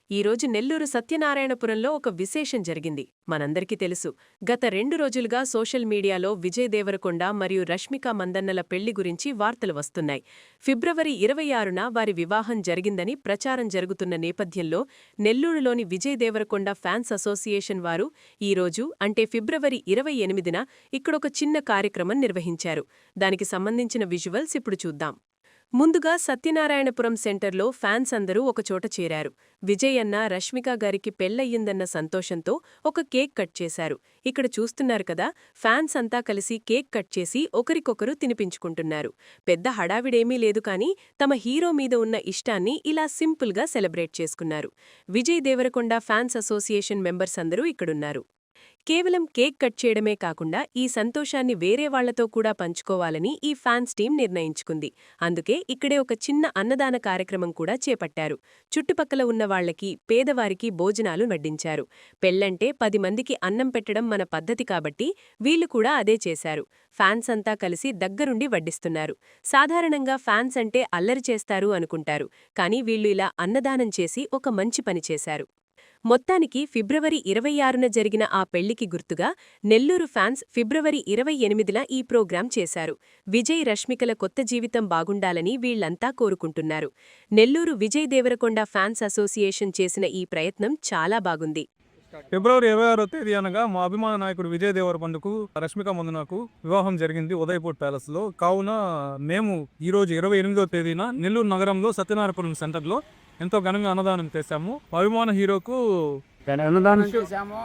ఈరోజు నెల్లూరు సత్యనారాయణపురంలో ఒక విశేషం జరిగింది. మనందరికీ తెలుసు, గత 2 రోజులుగా సోషల్ మీడియాలో విజయ్ దేవరకొండ మరియు రష్మిక మందన్నల పెళ్లి గురించి వార్తలు వస్తున్నాయి. ఫిబ్రవరి 26న వారి వివాహం జరిగిందని ప్రచారం జరుగుతున్న నేపథ్యంలో నెల్లూరులోని విజయ్ దేవరకొండ ఫ్యాన్స్ అసోసియేషన్ వారు ఈరోజు అంటే ఫిబ్రవరి 28న ఇక్కడొక చిన్న కార్యక్రమం నిర్వహించారు. దానికి సంబంధించిన విజువల్స్ ఇప్పుడు చూద్దాం. ముందుగా సత్యనారాయణపురం సెంటర్లో ఫ్యాన్స్ అందరూ ఒకచోట చేరారు. విజయ్ అన్న రష్మిక గారికి పెళ్లయ్యిందన్న సంతోషంతో ఒక కేక్ కట్ చేశారు. ఇక్కడ చూస్తున్నారు కదా, ఫ్యాన్స్ అంతా కలిసి కేక్ కట్ చేసి ఒకరికొకరు తినిపించుకుంటున్నారు. పెద్ద హడావిడేమీ లేదు కానీ తమ హీరో మీద ఉన్న ఇష్టాన్ని ఇలా సింపుల్గా సెలబ్రేట్ చేసుకున్నారు. Vijay Devarakonda fans association members అందరూ ఇక్కడున్నారు. కేవలం కేక్ కట్ చేయడమే కాకుండా ఈ సంతోషాన్ని వేరే వాళ్లతో కూడా పంచుకోవాలని ఈ ఫ్యాన్స్ టీం నిర్ణయించుకుంది. అందుకే ఇక్కడే ఒక చిన్న అన్నదాన కార్యక్రమం కూడా చేపట్టారు. చుట్టుపక్కల ఉన్న వాళ్లకి, పేదవారికి భోజనాలు వడ్డించారు. పెళ్లంటే 10 మందికి అన్నం పెట్టడం మన పద్ధతి కాబట్టి వీళ్లు కూడా అదే చేశారు. ఫ్యాన్స్ అంతా కలిసి దగ్గరుండి వడ్డిస్తున్నారు. సాధారణంగా ఫ్యాన్స్ అంటే అల్లరి చేస్తారు అనుకుంటారు, కానీ వీళ్లు ఇలా అన్నదానం చేసి ఒక మంచి పని చేశారు. మొత్తానికి ఫిబ్రవరి 26న జరిగిన ఆ పెళ్లికి గుర్తుగా నెల్లూరు ఫ్యాన్స్ ఫిబ్రవరి 28న ఈ ప్రోగ్రాం చేశారు. విజయ్ రష్మికల కొత్త జీవితం బాగుండాలని వీళ్లంతా కోరుకుంటున్నారు. నెల్లూరు విజయ్ దేవరకొండ ఫ్యాన్స్ అసోసియేషన్ చేసిన ఈ ప్రయత్నం చాలా బాగుంది. ఫిబ్రవరి 26వ తేదీ అనగా మా అభిమాన నాయకుడు విజయ్ దేవరకొండకు రష్మిక మందన్నకు వివాహం జరిగింది ఉదయపూర్ ప్యాలెస్ లో. కావున మేము ఈరోజు 28వ తేదీన నెల్లూరు నగరంలో సత్యనారాయణపురం సెంటర్లో ఎంతో ఘనంగా అన్నదానం చేశాము. అభిమాన హీరోకు అన్నదానం చేశాము.